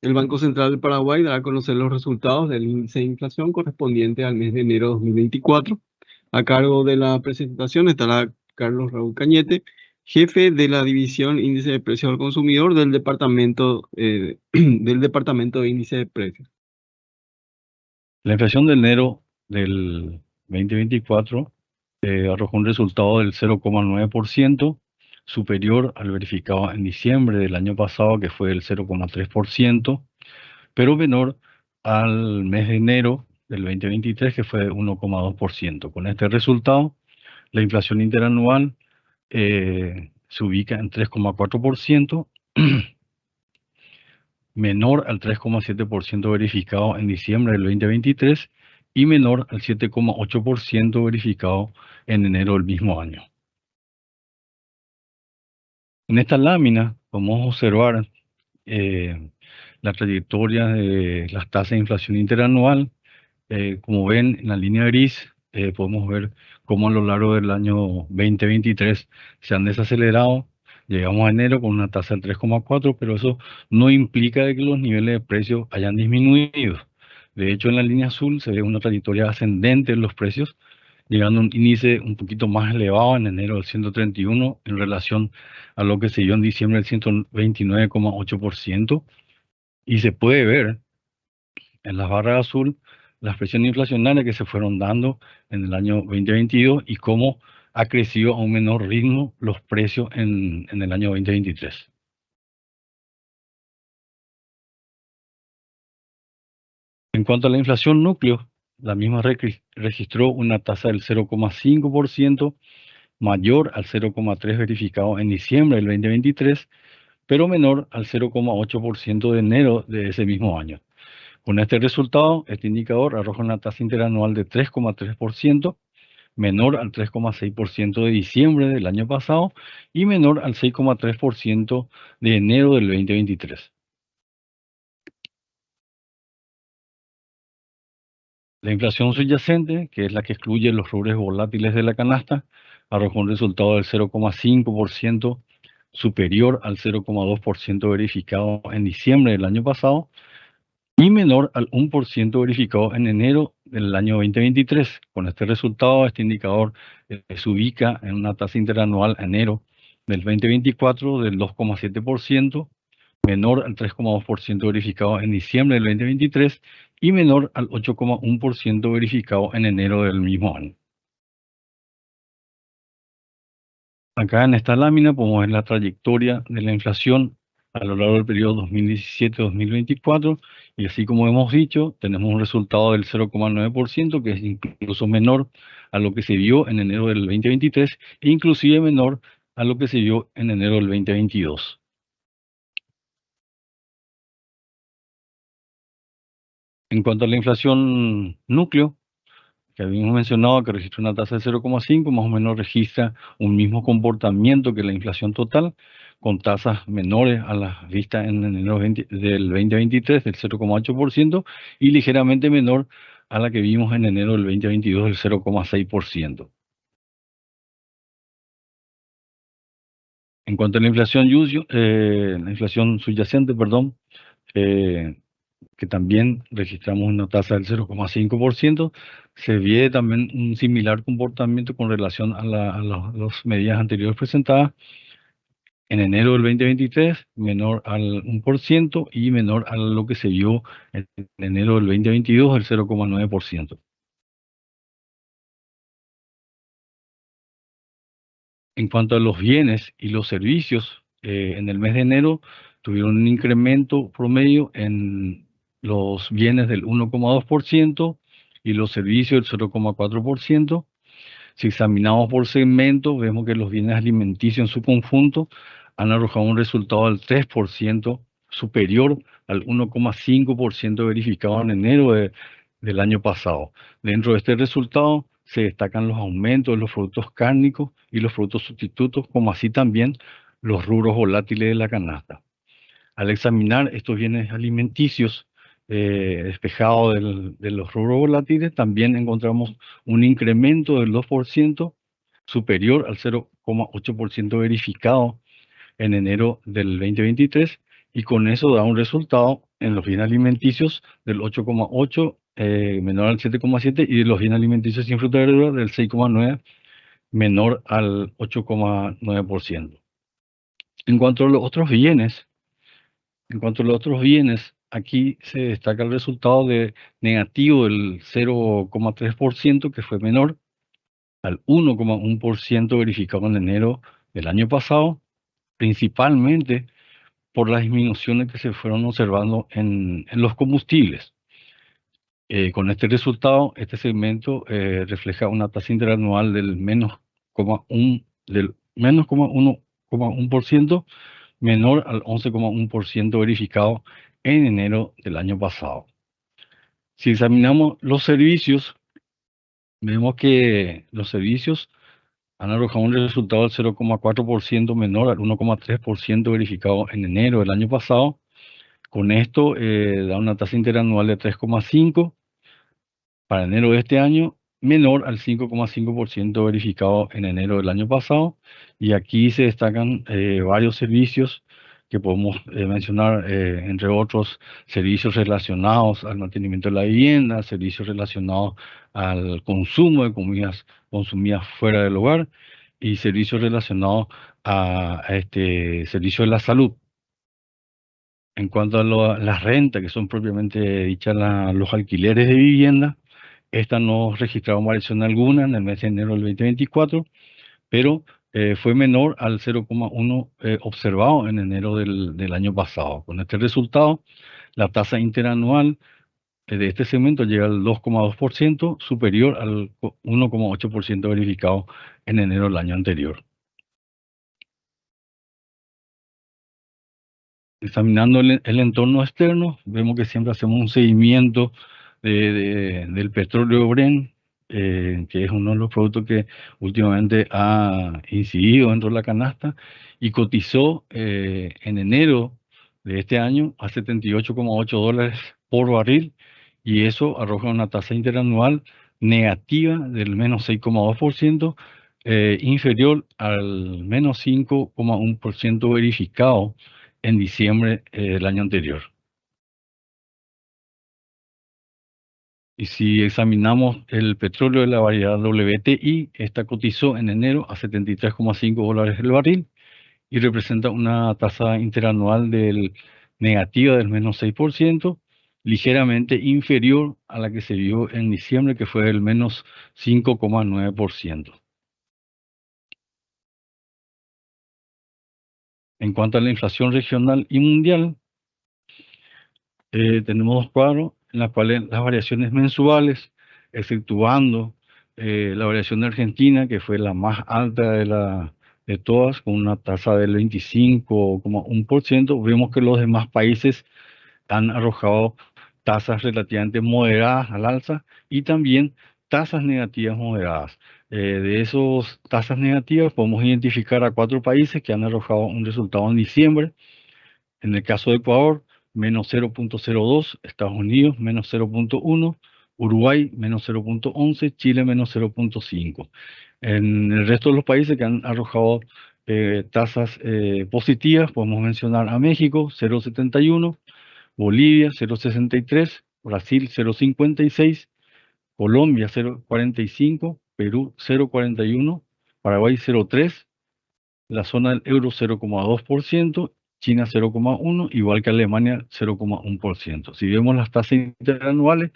El Banco Central del Paraguay dará a conocer los resultados del índice de inflación correspondiente al mes de enero de 2024. A cargo de la presentación estará Carlos Raúl Cañete, jefe de la división Índice de Precios al Consumidor del del Departamento de Índice de Precios. La inflación de enero del 2024 arrojó un resultado del 0,9%, superior al verificado en diciembre del año pasado, que fue el 0,3%, pero menor al mes de enero del 2023, que fue 1,2%. Con este resultado, la inflación interanual se ubica en 3,4%, menor al 3,7% verificado en diciembre del 2023 y menor al 7,8% verificado en enero del mismo año. En esta lámina podemos observar la trayectoria de las tasas de inflación interanual. Como ven en la línea gris, podemos ver cómo a lo largo del año 2023 se han desacelerado. Llegamos a enero con una tasa del 3,4, pero eso no implica de que los niveles de precios hayan disminuido. De hecho, en la línea azul se ve una trayectoria ascendente en los precios, llegando a un índice un poquito más elevado en enero del 131 en relación a lo que se dio en diciembre del 129,8%. Y se puede ver en las barras azul las presiones inflacionarias que se fueron dando en el año 2022 y cómo ha crecido a un menor ritmo los precios en el año 2023. En cuanto a la inflación núcleo, la misma registró una tasa del 0,5%, mayor al 0,3% verificado en diciembre del 2023, pero menor al 0,8% de enero de ese mismo año. Con este resultado, este indicador arroja una tasa interanual de 3,3%, menor al 3,6% de diciembre del año pasado y menor al 6,3% de enero del 2023. La inflación subyacente, que es la que excluye los rubros volátiles de la canasta, arrojó un resultado del 0,5%, superior al 0,2% verificado en diciembre del año pasado y menor al 1% verificado en enero del año 2023. Con este resultado, este indicador se ubica en una tasa interanual a enero del 2024 del 2,7%, menor al 3,2% verificado en diciembre del 2023 y menor al 8,1% verificado en enero del mismo año. Acá en esta lámina podemos ver la trayectoria de la inflación a lo largo del periodo 2017-2024 y así como hemos dicho, tenemos un resultado del 0,9%, que es incluso menor a lo que se vio en enero del 2023 e inclusive menor a lo que se vio en enero del 2022. En cuanto a la inflación núcleo, que habíamos mencionado que registra una tasa de 0,5, más o menos registra un mismo comportamiento que la inflación total, con tasas menores a las vistas en enero del 2023 del 0,8% y ligeramente menor a la que vimos en enero del 2022 del 0,6%. En cuanto a la inflación subyacente, perdón, que también registramos una tasa del 0,5%, se ve también un similar comportamiento con relación a las medidas anteriores presentadas. En enero del 2023, menor al 1% y menor a lo que se vio en enero del 2022, el 0,9%. En cuanto a los bienes y los servicios, en el mes de enero tuvieron un incremento promedio en los bienes del 1,2% y los servicios del 0,4%. Si examinamos por segmento, vemos que los bienes alimenticios en su conjunto han arrojado un resultado del 3%, superior al 1,5% verificado en enero del año pasado. Dentro de este resultado se destacan los aumentos de los productos cárnicos y los productos sustitutos, como así también los rubros volátiles de la canasta. Al examinar estos bienes alimenticios despejados de los rubros volátiles, también encontramos un incremento del 2%, superior al 0,8% verificado en enero del 2023, y con eso da un resultado en los bienes alimenticios del 8,8 menor al 7,7 y de los bienes alimenticios sin fruta y verdura del 6,9 menor al 8,9%. En cuanto a los otros bienes, aquí se destaca el resultado de negativo del 0,3%, que fue menor al 1,1% verificado en enero del año pasado, principalmente por las disminuciones que se fueron observando en los combustibles. Con este resultado, este segmento refleja una tasa interanual del menos 1,1% menor al 11,1% verificado en enero del año pasado. Si examinamos los servicios, vemos que los servicios han arrojado un resultado del 0,4% menor al 1,3% verificado en enero del año pasado. Con esto da una tasa interanual de 3,5% para enero de este año, menor al 5,5% verificado en enero del año pasado. Y aquí se destacan varios servicios que podemos mencionar, entre otros, servicios relacionados al mantenimiento de la vivienda, servicios relacionados al consumo de comidas consumidas fuera del hogar y servicios relacionados a este servicio de la salud. En cuanto a las rentas, que son propiamente dichas los alquileres de vivienda, esta no registraron variación alguna en el mes de enero del 2024, pero fue menor al 0,1 observado en enero del año pasado. Con este resultado, la tasa interanual de este segmento llega al 2,2%, superior al 1,8% verificado en enero del año anterior. Examinando el entorno externo, vemos que siempre hacemos un seguimiento del petróleo Brent, que es uno de los productos que últimamente ha incidido dentro de la canasta y cotizó en enero de este año a $78,8 por barril, y eso arroja una tasa interanual negativa del menos 6,2%, inferior al menos 5,1% verificado en diciembre del año anterior. Y si examinamos el petróleo de la variedad WTI, esta cotizó en enero a $73,5 el barril y representa una tasa interanual negativa del menos 6%, ligeramente inferior a la que se vio en diciembre, que fue del menos 5,9%. En cuanto a la inflación regional y mundial, tenemos dos cuadros en los cuales las variaciones mensuales, exceptuando la variación de Argentina, que fue la más alta de todas, con una tasa del 25,1%, vemos que los demás países han arrojado tasas relativamente moderadas al alza y también tasas negativas moderadas. De esas tasas negativas podemos identificar a 4 países que han arrojado un resultado en diciembre. En el caso de Ecuador, menos 0,02, Estados Unidos, menos 0,1, Uruguay, menos 0,11, Chile, menos 0,5. En el resto de los países que han arrojado tasas positivas, podemos mencionar a México, 0,71, Bolivia, 0,63, Brasil, 0,56, Colombia, 0,45, Perú, 0,41, Paraguay, 0,3, la zona del euro 0,2%, China 0,1%, igual que Alemania 0,1%. Si vemos las tasas interanuales,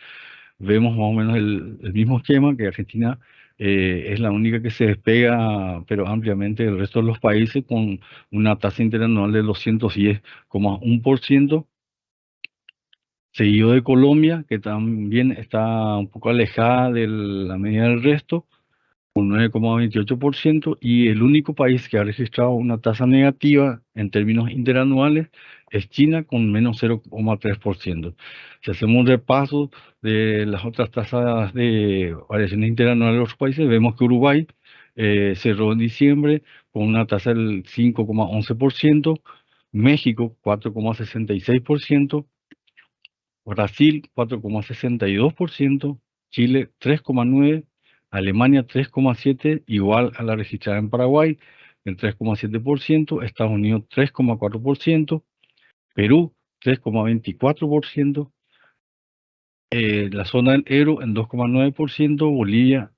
vemos más o menos el mismo esquema, que Argentina es la única que se despega, pero ampliamente, del resto de los países, con una tasa interanual de 210,1%, seguido de Colombia, que también está un poco alejada de la media del resto, con 9,28%, y el único país que ha registrado una tasa negativa en términos interanuales es China, con menos 0,3%. Si hacemos un repaso de las otras tasas de variaciones interanuales de los países, vemos que Uruguay cerró en diciembre con una tasa del 5,11%, México 4,66%, Brasil 4,62%, Chile 3,9%, Alemania 3,7%, igual a la registrada en Paraguay, el 3,7%, Estados Unidos 3,4%, Perú 3,24%, la zona del euro en 2,9%, Bolivia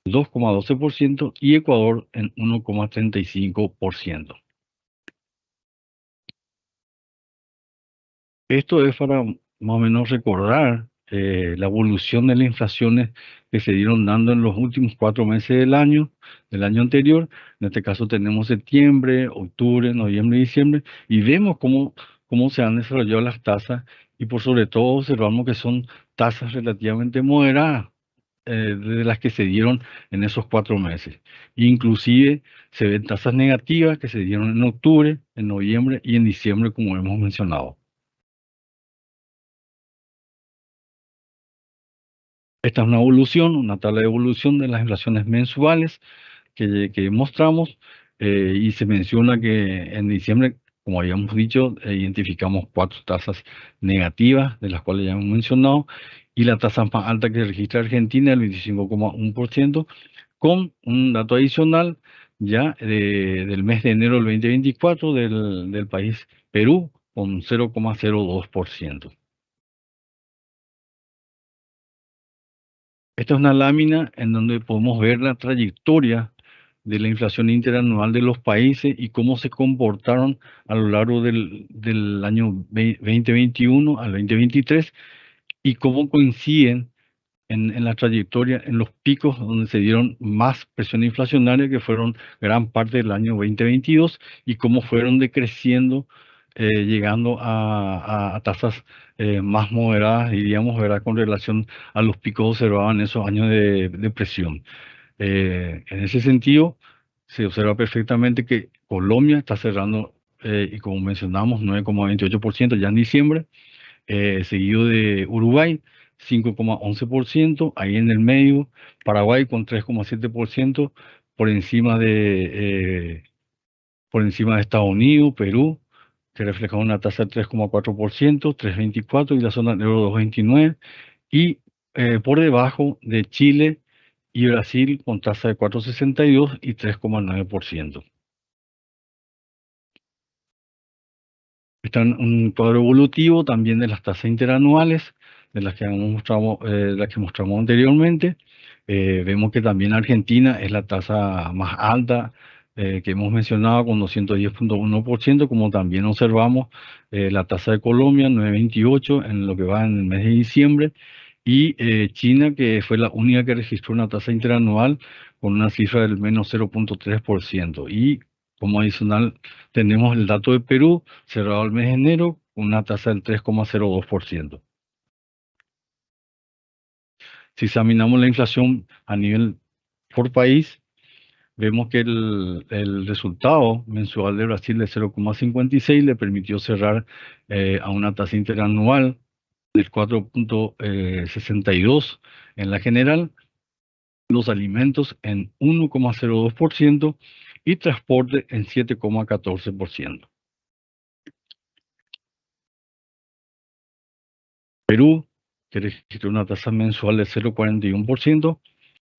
2,12% y Ecuador en 1,35%. Esto es para más o menos recordar la evolución de las inflaciones que se dieron dando en los últimos 4 meses del año anterior. En este caso tenemos septiembre, octubre, noviembre y diciembre, y vemos cómo se han desarrollado las tasas y por sobre todo observamos que son tasas relativamente moderadas de las que se dieron en esos 4 meses. Inclusive se ven tasas negativas que se dieron en octubre, en noviembre y en diciembre, como hemos mencionado. Esta es una evolución, una tabla de evolución de las inflaciones mensuales que mostramos y se menciona que en diciembre, como habíamos dicho, identificamos 4 tasas negativas, de las cuales ya hemos mencionado, y la tasa más alta que registra Argentina, el 25,1%, con un dato adicional ya del mes de enero del 2024 del país Perú, con 0,02%. Esta es una lámina en donde podemos ver la trayectoria de la inflación interanual de los países y cómo se comportaron a lo largo del año 2021 al 2023 y cómo coinciden en la trayectoria, en los picos donde se dieron más presión inflacionaria, que fueron gran parte del año 2022, y cómo fueron decreciendo, llegando a tasas más moderadas, diríamos, ¿verdad?, con relación a los picos observados en esos años de presión. En ese sentido, se observa perfectamente que Colombia está cerrando, y como mencionamos, 9,28% ya en diciembre, seguido de Uruguay, 5,11%, ahí en el medio, Paraguay con 3,7%, por encima de Estados Unidos, Perú, que refleja una tasa de 3,4%, 3,24%, y la zona del euro 2,29%, y por debajo de Chile y Brasil con tasa de 4,62 y 3,9%. Está en un cuadro evolutivo también de las tasas interanuales, de las que mostramos anteriormente. Vemos que también Argentina es la tasa más alta que hemos mencionado, con 210,1%, como también observamos la tasa de Colombia, 9,28 en lo que va en el mes de diciembre, y China, que fue la única que registró una tasa interanual con una cifra del menos 0,3%. Y como adicional tenemos el dato de Perú, cerrado el mes de enero, con una tasa del 3,02%. Si examinamos la inflación a nivel por país, vemos que el resultado mensual de Brasil de 0,56 le permitió cerrar a una tasa interanual del 4,62 en la general, los alimentos en 1,02% y transporte en 7,14%. Perú, que registró una tasa mensual de 0,41%,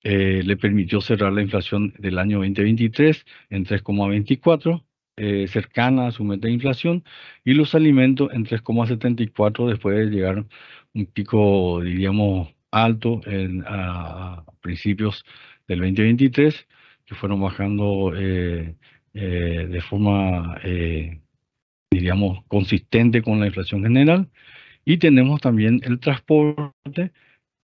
le permitió cerrar la inflación del año 2023 en 3,24, cercana a su meta de inflación, y los alimentos en 3,74, después de llegar un pico, diríamos, alto a principios del 2023, que fueron bajando de forma, diríamos, consistente con la inflación general. Y tenemos también el transporte,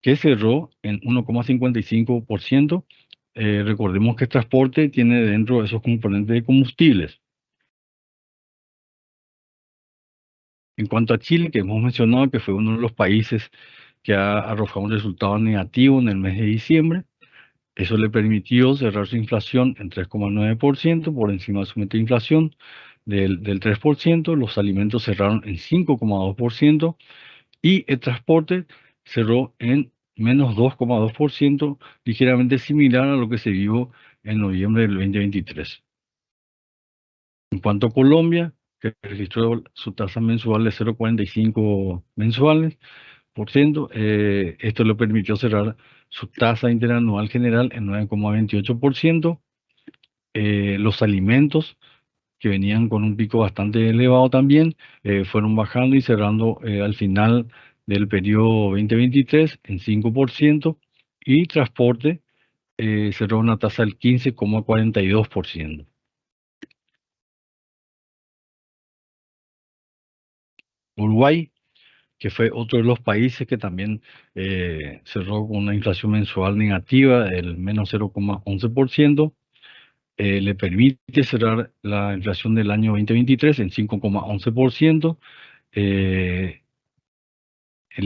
que cerró en 1,55%. Recordemos que el transporte tiene dentro de esos componentes de combustibles. En cuanto a Chile, que hemos mencionado que fue uno de los países que ha arrojado un resultado negativo en el mes de diciembre, eso le permitió cerrar su inflación en 3,9%, por encima de su meta de inflación del 3%. Los alimentos cerraron en 5,2%, y el transporte cerró en menos 2,2%, ligeramente similar a lo que se vio en noviembre del 2023. En cuanto a Colombia, que registró su tasa mensual de 0,45 mensuales por ciento, esto le permitió cerrar su tasa interanual general en 9,28%. Los alimentos que venían con un pico bastante elevado también, fueron bajando y cerrando al final del periodo 2023 en 5%, y transporte cerró una tasa del 15,42%. Uruguay, que fue otro de los países que también cerró con una inflación mensual negativa del menos 0,11%, le permite cerrar la inflación del año 2023 en 5,11%. El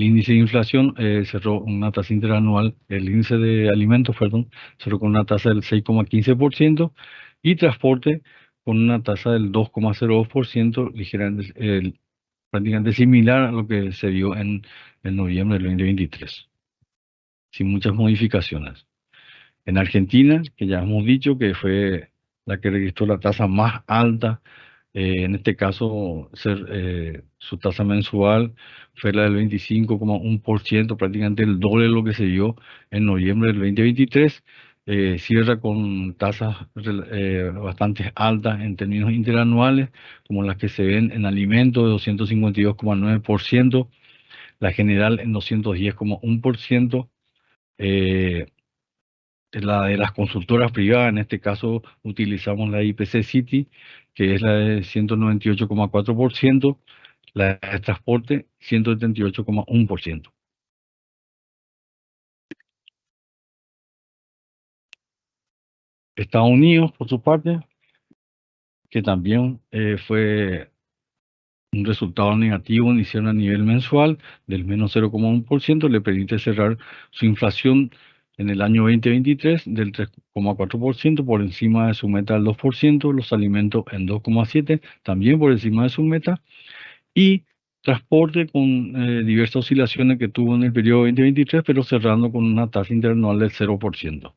índice de inflación cerró una tasa interanual, el índice de alimentos, perdón, cerró con una tasa del 6,15%, y transporte con una tasa del 2,02%, ligeramente, prácticamente similar a lo que se vio en noviembre del 2023, sin muchas modificaciones. En Argentina, que ya hemos dicho que fue la que registró la tasa más alta, en este caso su tasa mensual fue la del 25,1%, prácticamente el doble de lo que se vio en noviembre del 2023. Cierra con tasas bastante altas en términos interanuales, como las que se ven en alimentos de 252,9%, la general en 210,1%. La de las consultoras privadas, en este caso utilizamos la IPC City, que es la de 198,4%, la de transporte 178,1%. Estados Unidos, por su parte, que también fue un resultado negativo inicial a nivel mensual del menos 0,1%, le permite cerrar su inflación en el año 2023 del 3,4%, por encima de su meta del 2%, los alimentos en 2,7%, también por encima de su meta, y transporte con diversas oscilaciones que tuvo en el periodo 2023, pero cerrando con una tasa interanual del 0%.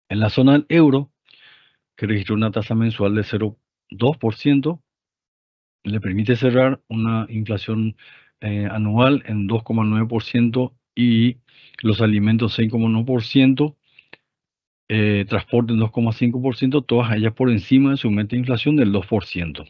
En la zona del euro, que registró una tasa mensual de 0,2%, le permite cerrar una inflación anual en 2,9%, y los alimentos 6,1%, transporte en 2,5%, todas ellas por encima de su meta de inflación del 2%.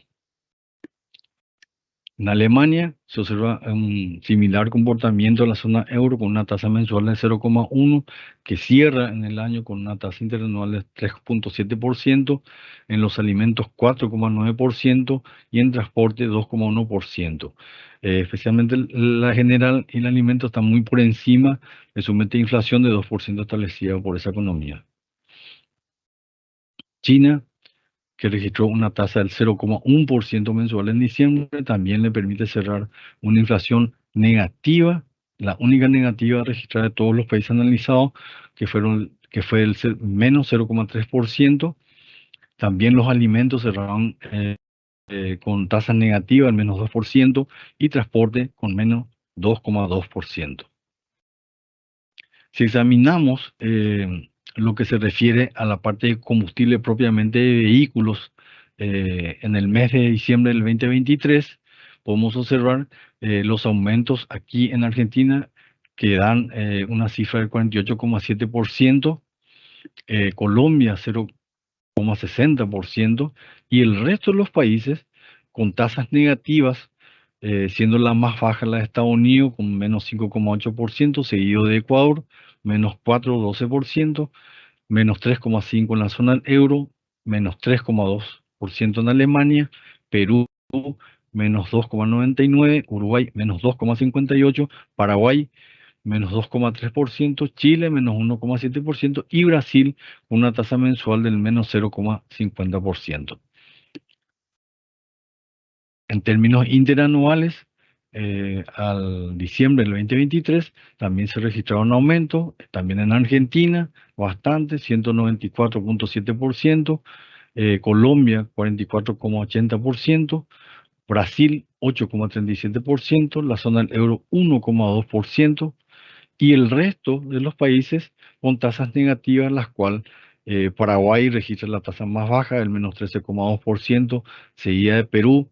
En Alemania se observa un similar comportamiento en la zona euro, con una tasa mensual de 0,1, que cierra en el año con una tasa interanual de 3,7%, en los alimentos 4,9%, y en transporte 2,1%. Especialmente la general y el alimento están muy por encima de su meta de inflación de 2% establecida por esa economía. China, que registró una tasa del 0,1% mensual en diciembre, también le permite cerrar una inflación negativa, la única negativa registrada de todos los países analizados, que fue el menos 0,3%. También los alimentos cerraron con tasas negativas, al menos 2%, y transporte con menos 2,2%. Si examinamos lo que se refiere a la parte de combustible propiamente de vehículos, en el mes de diciembre del 2023, podemos observar los aumentos aquí en Argentina, que dan una cifra del 48,7%, Colombia 0,60%, y el resto de los países con tasas negativas, siendo la más baja la de Estados Unidos con menos 5,8%, seguido de Ecuador, menos 4,12%, menos 3,5% en la zona del euro, menos 3,2% en Alemania, Perú menos 2,99%, Uruguay menos 2,58%, Paraguay menos 2,3%, Chile menos 1,7%, y Brasil con una tasa mensual del menos 0,50%. En términos interanuales, al diciembre del 2023 también se registraron aumentos, también en Argentina, bastante, 194,7%, Colombia 44,80%, Brasil 8,37%, la zona del euro 1,2%, y el resto de los países con tasas negativas, las cuales Paraguay registra la tasa más baja, del menos 13,2%, seguida de Perú,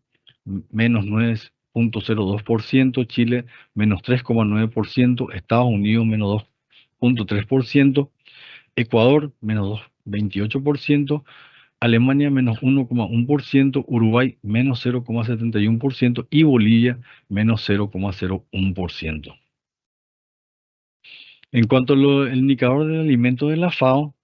menos 9,02%, Chile, menos 3,9%, Estados Unidos, menos 2,3%, Ecuador, menos 2,28%, Alemania, menos 1,1%, Uruguay, menos 0,71% y Bolivia, menos 0,01%. En cuanto al indicador del alimento de la FAO,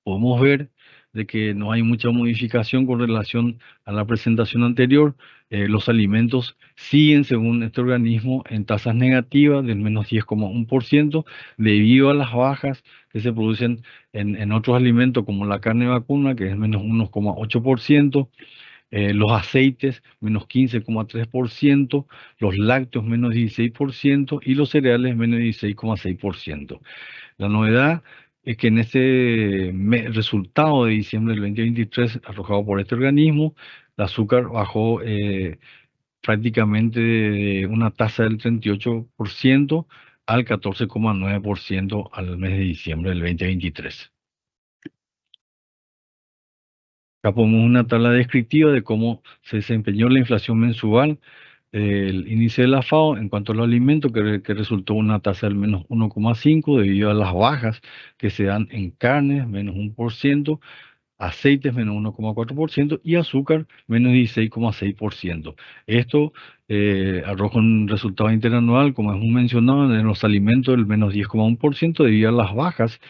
podemos ver de que no hay mucha modificación con relación a la presentación anterior. Los alimentos siguen, según este organismo, en tasas negativas del menos 10,1% debido a las bajas que se producen en otros alimentos como la carne vacuna, que es menos 1,8%, los aceites menos 15,3%, los lácteos menos 16% y los cereales menos 16,6%. La novedad es que en este resultado de diciembre del 2023 arrojado por este organismo, el azúcar bajó prácticamente de una tasa del 38% al 14,9% al mes de diciembre del 2023. Acá ponemos una tabla descriptiva de cómo se desempeñó la inflación mensual el índice de la FAO en cuanto a los alimentos, que resultó una tasa del menos 1,5 debido a las bajas que se dan en carnes, menos 1%, aceites, menos 1,4% y azúcar, menos 16,6%. Esto arroja un resultado interanual, como hemos mencionado, en los alimentos del menos 10,1% debido a las bajas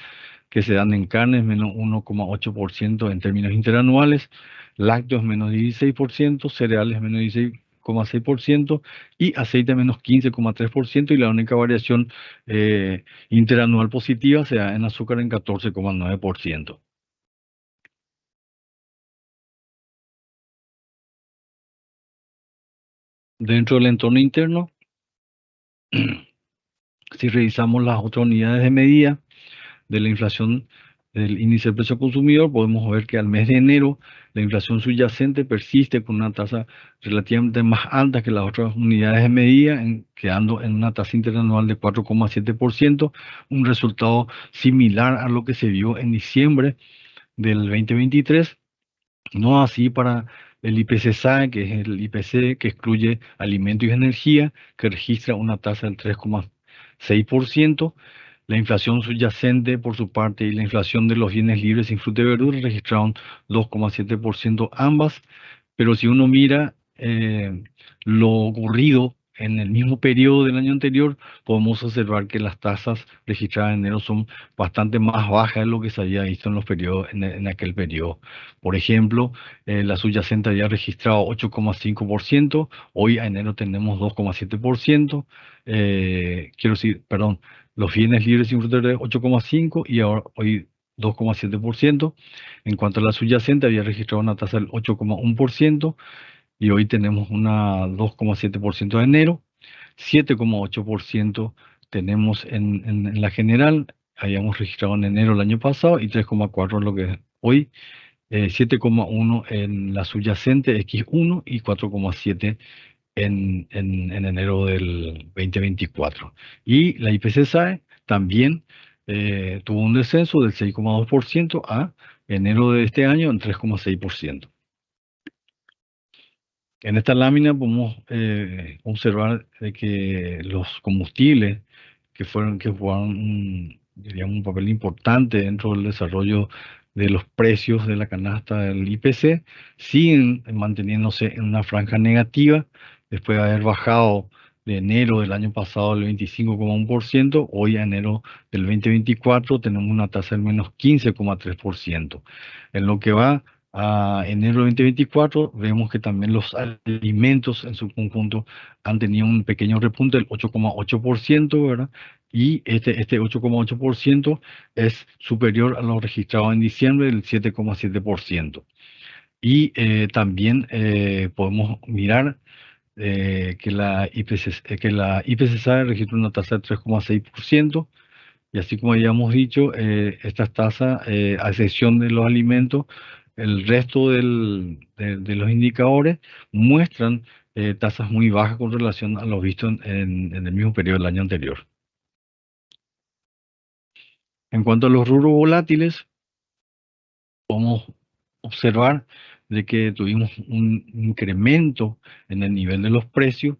que se dan en carnes, menos 1,8% en términos interanuales, lácteos menos 16%, cereales menos 16,6% y aceite menos 15,3% y la única variación interanual positiva se da en azúcar en 14,9%. Dentro del entorno interno, si revisamos las otras unidades de medida de la inflación del índice de precio al consumidor, podemos ver que al mes de enero la inflación subyacente persiste con una tasa relativamente más alta que las otras unidades de medida, quedando en una tasa interanual de 4,7%, un resultado similar a lo que se vio en diciembre del 2023. No así para el IPC-SAE, que es el IPC que excluye alimentos y energía, que registra una tasa del 3,6%. La inflación subyacente, por su parte, y la inflación de los bienes libres sin fruta y verdura registraron 2,7% ambas, pero si uno mira lo ocurrido en el mismo periodo del año anterior, podemos observar que las tasas registradas en enero son bastante más bajas de lo que se había visto en los periodos, en aquel periodo. Por ejemplo, la subyacente había registrado 8,5%, hoy a enero tenemos 2,7%, quiero decir, perdón, los bienes libres sin fruta y verdura 8,5% y ahora hoy 2,7%. En cuanto a la subyacente, había registrado una tasa del 8,1% y hoy tenemos una 2,7% de enero, 7,8% tenemos en la general, habíamos registrado en enero el año pasado y 3,4% lo que es hoy, 7,1% en la subyacente X1 y 4,7% en enero del 2024. Y la IPC-SAE también tuvo un descenso del 6,2% a enero de este año en 3,6%. En esta lámina podemos observar que los combustibles que jugaron diríamos, un papel importante dentro del desarrollo de los precios de la canasta del IPC siguen manteniéndose en una franja negativa después de haber bajado de enero del año pasado el 25,1%, hoy a enero del 2024 tenemos una tasa del menos 15,3%. En lo que va a enero de 2024, vemos que también los alimentos en su conjunto han tenido un pequeño repunte del 8,8%, ¿verdad? Y este 8,8% es superior a lo registrado en diciembre del 7,7%. Y también podemos mirar que la IPC-SAE registra una tasa de 3,6%. Y así como habíamos dicho, estas tasas, a excepción de los alimentos, el resto de los indicadores muestran tasas muy bajas con relación a lo visto en el mismo periodo del año anterior. En cuanto a los rubros volátiles, podemos observar de que tuvimos un incremento en el nivel de los precios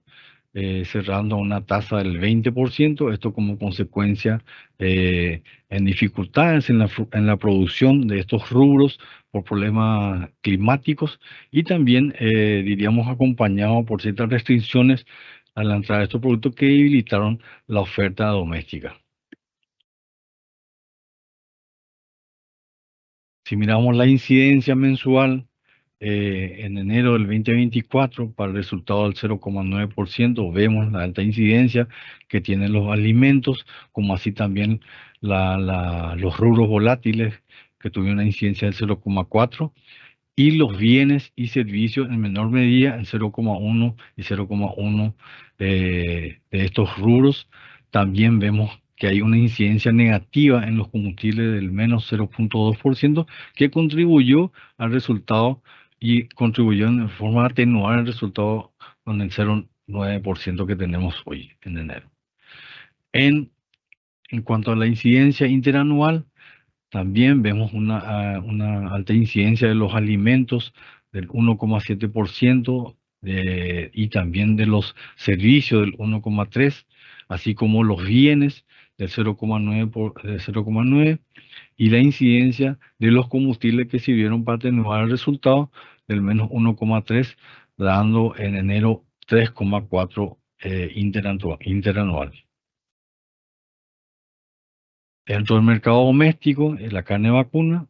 cerrando a una tasa del 20%, esto como consecuencia en dificultades en la producción de estos rubros por problemas climáticos y también, diríamos, acompañado por ciertas restricciones a la entrada de estos productos que debilitaron la oferta doméstica. Si miramos la incidencia mensual en enero del 2024 para el resultado del 0,9%, vemos la alta incidencia que tienen los alimentos, como así también los rubros volátiles que tuvieron una incidencia del 0,4%, y los bienes y servicios en menor medida en 0,1 y 0,1 de estos rubros. También vemos que hay una incidencia negativa en los combustibles del menos 0,2% que contribuyó al resultado y contribuyó en forma a atenuar el resultado con el 0,9% que tenemos hoy en enero. En cuanto a la incidencia interanual, también vemos una alta incidencia de los alimentos del 1,7% y también de los servicios del 1,3%, así como los bienes del 0,9%, y la incidencia de los combustibles que sirvieron para atenuar el resultado del menos 1,3%, dando en enero 3,4% interanual. Dentro del mercado doméstico, en la carne vacuna,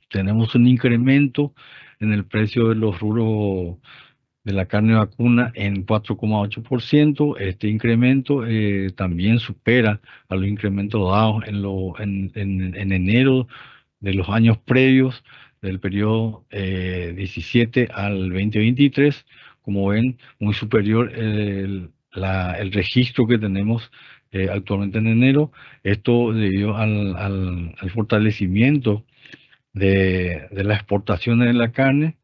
tenemos un incremento en el precio de los rubros de la carne vacuna en 4,8%. Este incremento también supera a los incrementos dados en enero de los años previos, del periodo 17 al 2023. Como ven, muy superior el registro que tenemos actualmente en enero. Esto debido al fortalecimiento de las exportaciones de la carne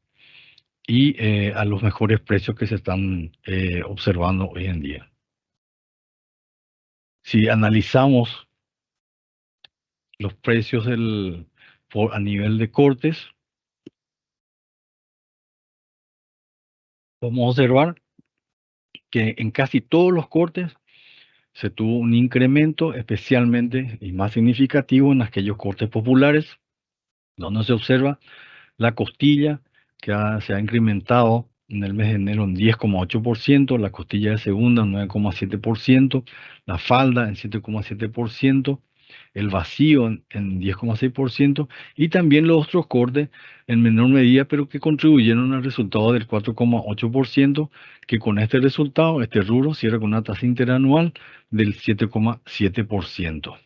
y a los mejores precios que se están observando hoy en día. Si analizamos los precios a nivel de cortes, podemos observar que en casi todos los cortes se tuvo un incremento, especialmente y más significativo en aquellos cortes populares, donde se observa la costilla que se ha incrementado en el mes de enero en 10,8%, la costilla de segunda en 9,7%, la falda en 7,7%, el vacío en 10,6% y también los otros cortes en menor medida, pero que contribuyeron al resultado del 4,8%, que con este resultado, este rubro cierra con una tasa interanual del 7,7%.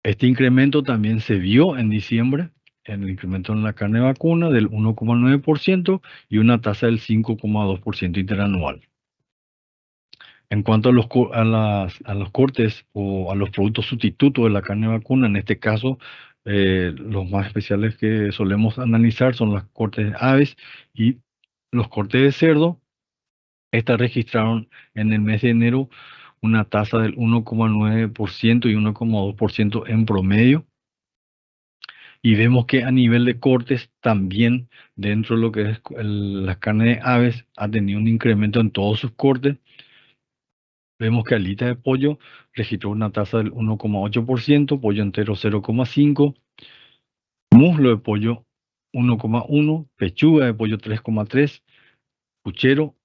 Este incremento también se vio en diciembre, en el incremento en la carne vacuna del 1,9% y una tasa del 5,2% interanual. En cuanto a los cortes o a los productos sustitutos de la carne vacuna, en este caso, los más especiales que solemos analizar son los cortes de aves y los cortes de cerdo. Estas registraron en el mes de enero una tasa del 1,9% y 1,2% en promedio. Y vemos que a nivel de cortes también dentro de lo que es la carne de aves ha tenido un incremento en todos sus cortes. Vemos que alita de pollo registró una tasa del 1,8%, pollo entero 0,5%, muslo de pollo 1,1%, pechuga de pollo 3,3%, puchero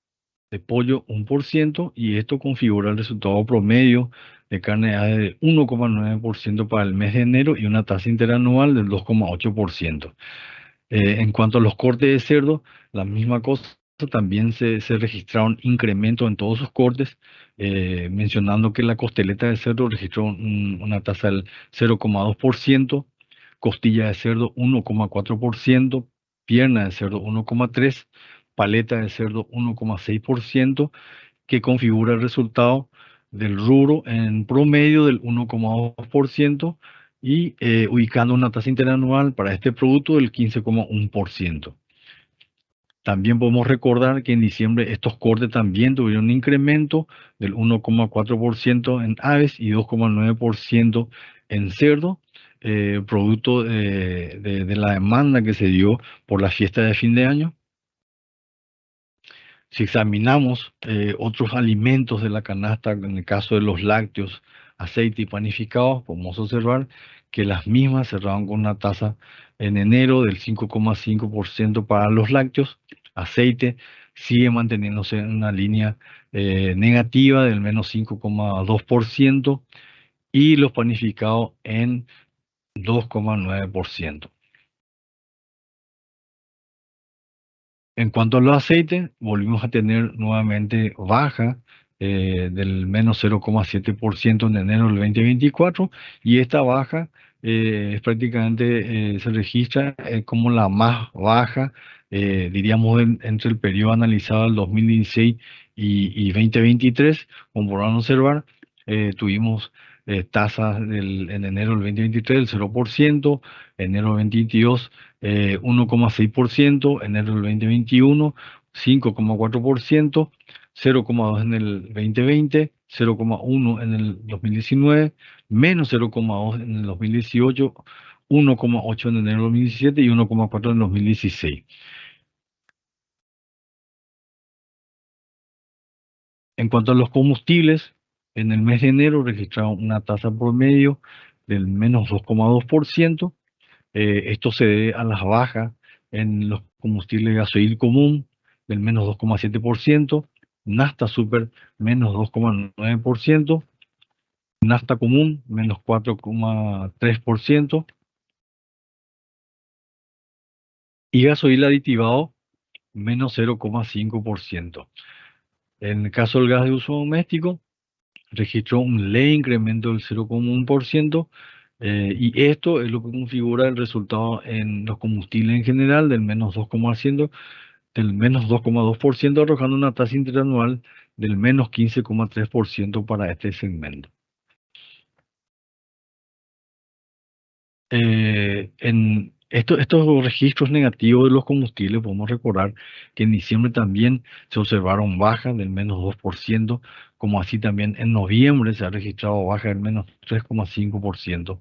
de pollo 1%, y esto configura el resultado promedio de carne de ave de 1,9% para el mes de enero y una tasa interanual del 2,8%. En cuanto a los cortes de cerdo, la misma cosa, también se registraron incrementos en todos sus cortes, mencionando que la costeleta de cerdo registró una tasa del 0,2%, costilla de cerdo 1,4%, pierna de cerdo 1,3%, paleta de cerdo 1,6%, que configura el resultado del rubro en promedio del 1,2% y ubicando una tasa interanual para este producto del 15,1%. También podemos recordar que en diciembre estos cortes también tuvieron un incremento del 1,4% en aves y 2,9% en cerdo, producto de la demanda que se dio por la fiesta de fin de año. Si examinamos otros alimentos de la canasta, en el caso de los lácteos, aceite y panificados, podemos observar que las mismas cerraron con una tasa en enero del 5,5% para los lácteos. Aceite sigue manteniéndose en una línea negativa del menos 5,2% y los panificados en 2,9%. En cuanto a los aceites, volvimos a tener nuevamente baja del menos 0,7% en enero del 2024 y esta baja es prácticamente se registra como la más baja, diríamos, entre el periodo analizado del 2016 y 2023. Como podrán observar, tuvimos tasas en enero del 2023 del 0%, enero del 2022 1,6%, enero del 2021, 5,4%, 0,2 en el 2020, 0,1 en el 2019, menos 0,2 en el 2018, 1,8 en enero del 2017 y 1,4 en el 2016. En cuanto a los combustibles, en el mes de enero registraron una tasa promedio del menos 2,2%. Esto se debe a las bajas en los combustibles de gasoil común del menos 2,7%, nafta super menos 2,9%, nafta común menos 4,3% y gasoil aditivado menos 0,5%. En el caso del gas de uso doméstico, registró un leve incremento del 0,1%, y esto es lo que configura el resultado en los combustibles en general del menos 2,2%, arrojando una tasa interanual del menos 15,3% para este segmento. En estos registros negativos de los combustibles, podemos recordar que en diciembre también se observaron bajas del menos 2%, como así también en noviembre se ha registrado baja del menos 3,5%,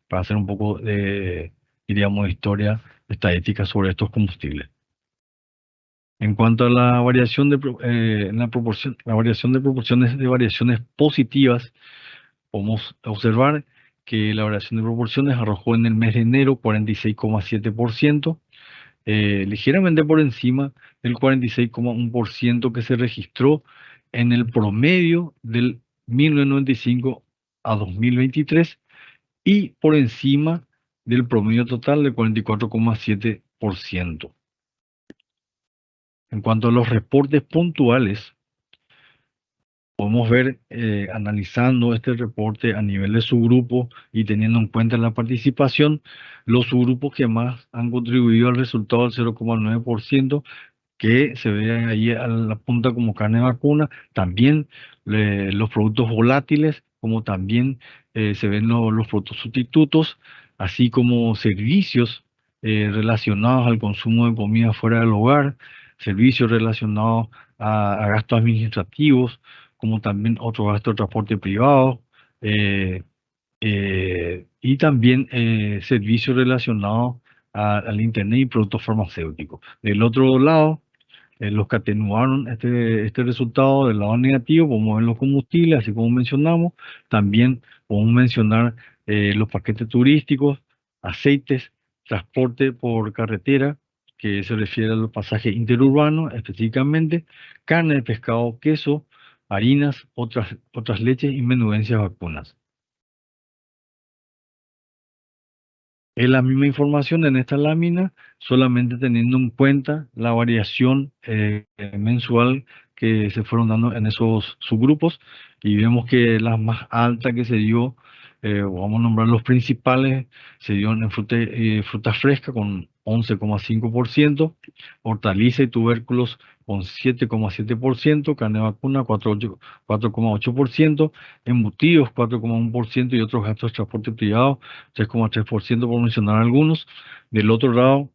para hacer un poco de, diríamos, historia estadística sobre estos combustibles. En cuanto a la variación en la variación de proporciones de variaciones positivas, podemos observar que la variación de proporciones arrojó en el mes de enero 46,7%, ligeramente por encima del 46,1% que se registró en el promedio del 1995 a 2023 y por encima del promedio total del 44,7%. En cuanto a los reportes puntuales, podemos ver, analizando este reporte a nivel de subgrupo y teniendo en cuenta la participación, los subgrupos que más han contribuido al resultado del 0,9%, que se ve ahí a la punta como carne vacuna, también los productos volátiles, como también se ven los productos sustitutos, así como servicios relacionados al consumo de comida fuera del hogar, servicios relacionados a gastos administrativos, como también otros gastos de transporte privado, eh, y también servicios relacionados al Internet y productos farmacéuticos. Del otro lado, los que atenuaron este resultado del lado negativo, podemos ver los combustibles, así como mencionamos. También podemos mencionar los paquetes turísticos, aceites, transporte por carretera, que se refiere a los pasajes interurbanos específicamente, carne de pescado, queso, harinas, otras leches y menudencias vacunas. Es la misma información en esta lámina, solamente teniendo en cuenta la variación mensual que se fueron dando en esos subgrupos, y vemos que la más alta que se dio, vamos a nombrar los principales, se dio en fruta fresca con 11,5%, hortaliza y tubérculos con 7,7%, carne vacuna 4,8%, embutidos 4,1% y otros gastos de transporte privado 3,3%, por mencionar algunos. Del otro lado,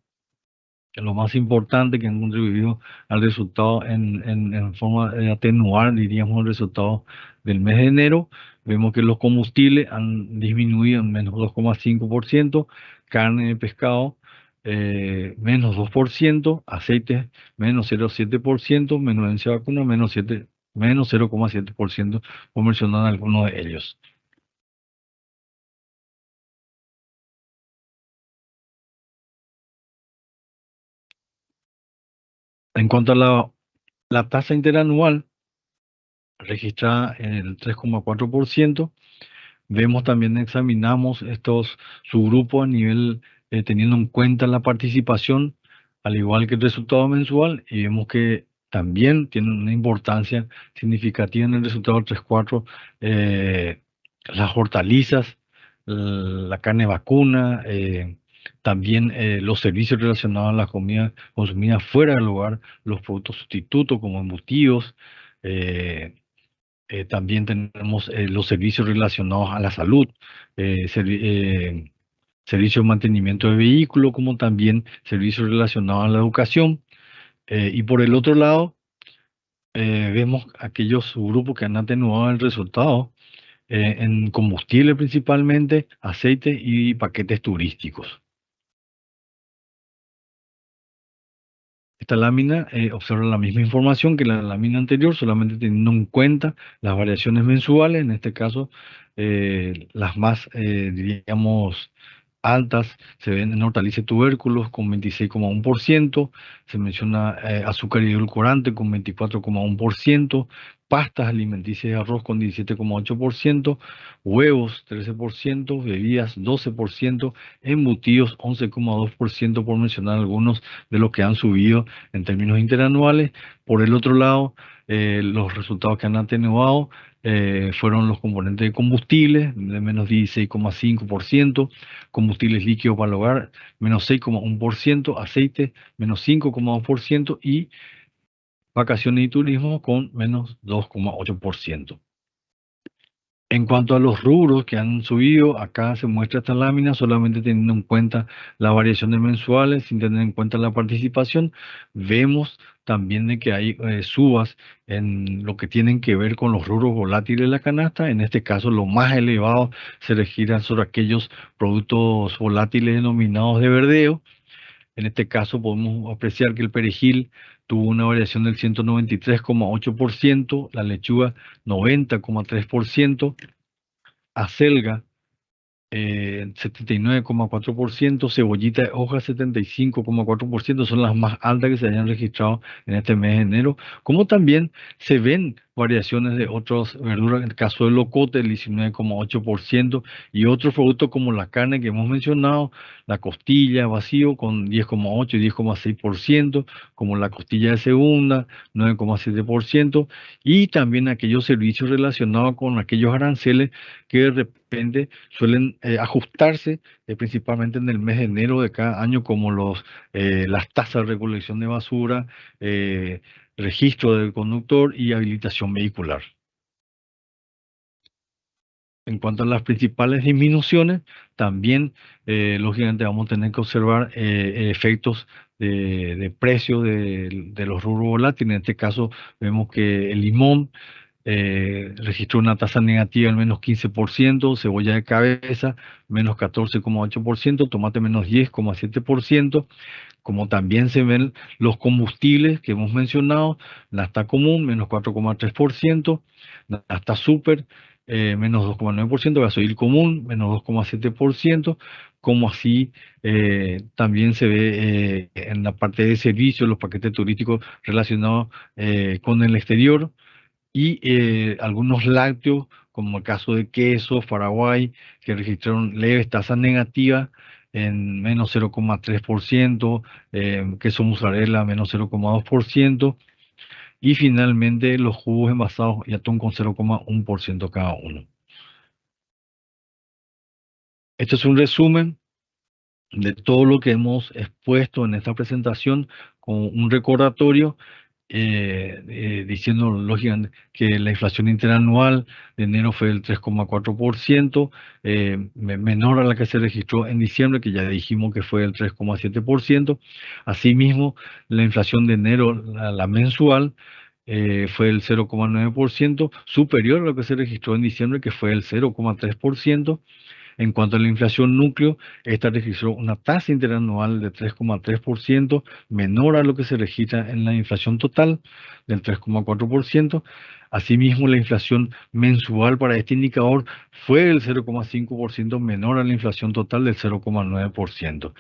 lo más importante que han contribuido al resultado en forma de atenuar, diríamos, el resultado del mes de enero, vemos que los combustibles han disminuido en menos 2,5%, carne de pescado menos 2%, aceites menos 0,7%, menudencia vacuna menos 0,7%, por mencionar algunos de ellos. En cuanto a la tasa interanual registrada en el 3,4%, vemos también, examinamos estos subgrupos a nivel, teniendo en cuenta la participación, al igual que el resultado mensual, y vemos que también tienen una importancia significativa en el resultado 3,4, las hortalizas, la carne vacuna, también los servicios relacionados a la comida consumida fuera del hogar, los productos sustitutos como embutidos, también tenemos los servicios relacionados a la salud, servicios de mantenimiento de vehículos, como también servicios relacionados a la educación. Y por el otro lado, vemos aquellos grupos que han atenuado el resultado en combustible principalmente, aceite y paquetes turísticos. Esta lámina observa la misma información que la lámina anterior, solamente teniendo en cuenta las variaciones mensuales, en este caso las más, diríamos, altas se ven en hortalizas y tubérculos con 26,1%, se menciona azúcar y edulcorante con 24,1%, pastas alimenticias y arroz con 17,8%, huevos 13%, bebidas 12%, embutidos 11,2%, por mencionar algunos de los que han subido en términos interanuales. Por el otro lado, los resultados que han atenuado fueron los componentes de combustible, de menos 16,5%, combustibles líquidos para el hogar, menos 6,1%, aceite, menos 5,2% y vacaciones y turismo con menos 2,8%. En cuanto a los rubros que han subido, acá se muestra esta lámina solamente teniendo en cuenta las variaciones mensuales, sin tener en cuenta la participación. Vemos también de que hay subas en lo que tienen que ver con los rubros volátiles de la canasta. En este caso, lo más elevado se registra sobre aquellos productos volátiles denominados de verdeo. En este caso, podemos apreciar que el perejil tuvo una variación del 193,8%, la lechuga 90,3%, acelga 79,4%, cebollita de hoja 75,4%, son las más altas que se hayan registrado en este mes de enero, como también se ven variaciones de otras verduras, en el caso del locote el 19,8% y otros productos como la carne que hemos mencionado, la costilla vacío con 10,8 y 10,6%, como la costilla de segunda 9,7% y también aquellos servicios relacionados con aquellos aranceles que de repente suelen ajustarse principalmente en el mes de enero de cada año, como las tasas de recolección de basura, registro del conductor y habilitación vehicular. En cuanto a las principales disminuciones, también lógicamente vamos a tener que observar efectos de precio de los rubros volátiles. En este caso vemos que el limón registró una tasa negativa del menos 15%, cebolla de cabeza menos 14,8%, tomate menos 10,7%, como también se ven los combustibles que hemos mencionado, nafta común menos 4,3%, nafta super menos 2,9%, gasoil común menos 2,7%, como así también se ve en la parte de servicios, los paquetes turísticos relacionados con el exterior, y algunos lácteos, como el caso de queso, Paraguay, que registraron leves tasas negativas en menos 0,3%, queso mozzarella menos 0,2%, y finalmente los jugos envasados y atún con 0,1% cada uno. Este es un resumen de todo lo que hemos expuesto en esta presentación con un recordatorio diciendo lógicamente que la inflación interanual de enero fue del 3,4%, menor a la que se registró en diciembre, que ya dijimos que fue del 3,7%. Asimismo, la inflación de enero, la mensual, fue el 0,9%, superior a lo que se registró en diciembre, que fue el 0,3%. En cuanto a la inflación núcleo, esta registró una tasa interanual de 3,3%, menor a lo que se registra en la inflación total del 3,4%. Asimismo, la inflación mensual para este indicador fue del 0,5%, menor a la inflación total del 0,9%.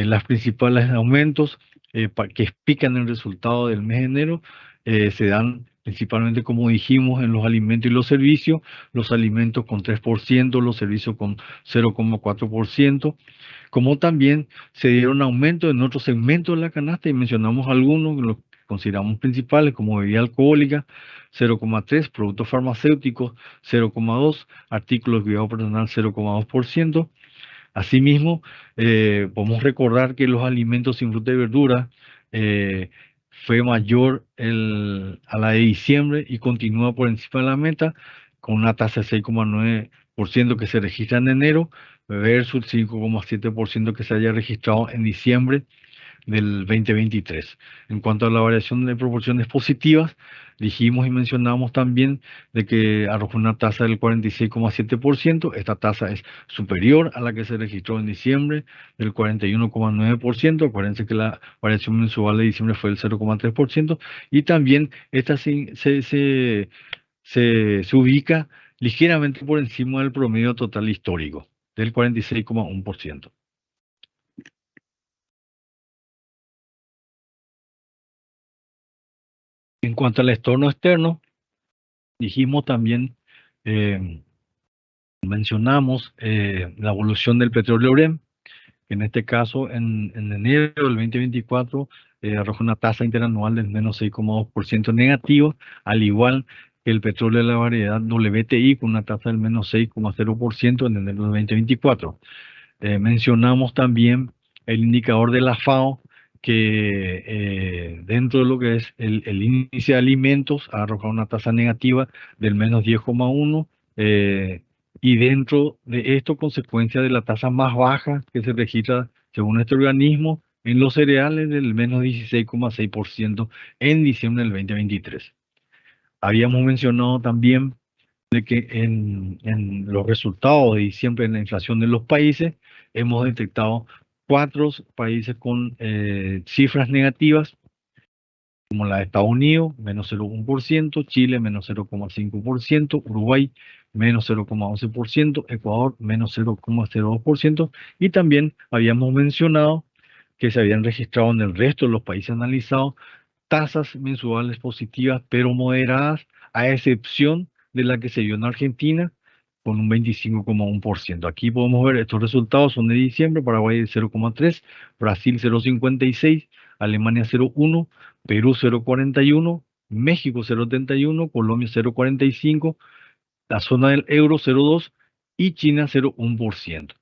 Los principales aumentos que explican el resultado del mes de enero se dan principalmente, como dijimos, en los alimentos y los servicios con 3%, los servicios con 0,4%, como también se dieron aumentos en otros segmentos de la canasta y mencionamos algunos, los que consideramos principales, como bebida alcohólica, 0,3%, productos farmacéuticos, 0,2%, artículos de cuidado personal, 0,2%. Asimismo, podemos recordar que los alimentos sin fruta y verdura fue mayor a la de diciembre y continúa por encima de la meta con una tasa de 6,9% que se registra en enero versus 5,7% que se haya registrado en diciembre del 2023. En cuanto a la variación de proporciones positivas, dijimos y mencionamos también de que arrojó una tasa del 46,7%. Esta tasa es superior a la que se registró en diciembre del 41,9%. Acuérdense que la variación mensual de diciembre fue el 0,3%. Y también esta se ubica ligeramente por encima del promedio total histórico del 46,1%. En cuanto al entorno externo, dijimos también, mencionamos la evolución del petróleo Brent, que en este caso en enero del 2024 arrojó una tasa interanual del menos 6,2% negativo, al igual que el petróleo de la variedad WTI con una tasa del menos 6,0% en enero del 2024. Mencionamos también el indicador de la FAO, que dentro de lo que es el índice de alimentos ha arrojado una tasa negativa del menos 10,1, y dentro de esto consecuencia de la tasa más baja que se registra según este organismo en los cereales del menos 16,6% en diciembre del 2023. Habíamos mencionado también de que en los resultados de diciembre en la inflación de los países hemos detectado 4 países con cifras negativas, como la de Estados Unidos, menos 0,1%, Chile, menos 0,5%, Uruguay, menos 0,11%, Ecuador, menos 0,02%, y también habíamos mencionado que se habían registrado en el resto de los países analizados tasas mensuales positivas, pero moderadas, a excepción de la que se dio en Argentina, con un 25,1%. Aquí podemos ver estos resultados son de diciembre: Paraguay 0,3%, Brasil 0,56%, Alemania 0,1%, Perú 0,41%, México 0,71%, Colombia 0,45%, la zona del euro 0,2% y China 0,1%.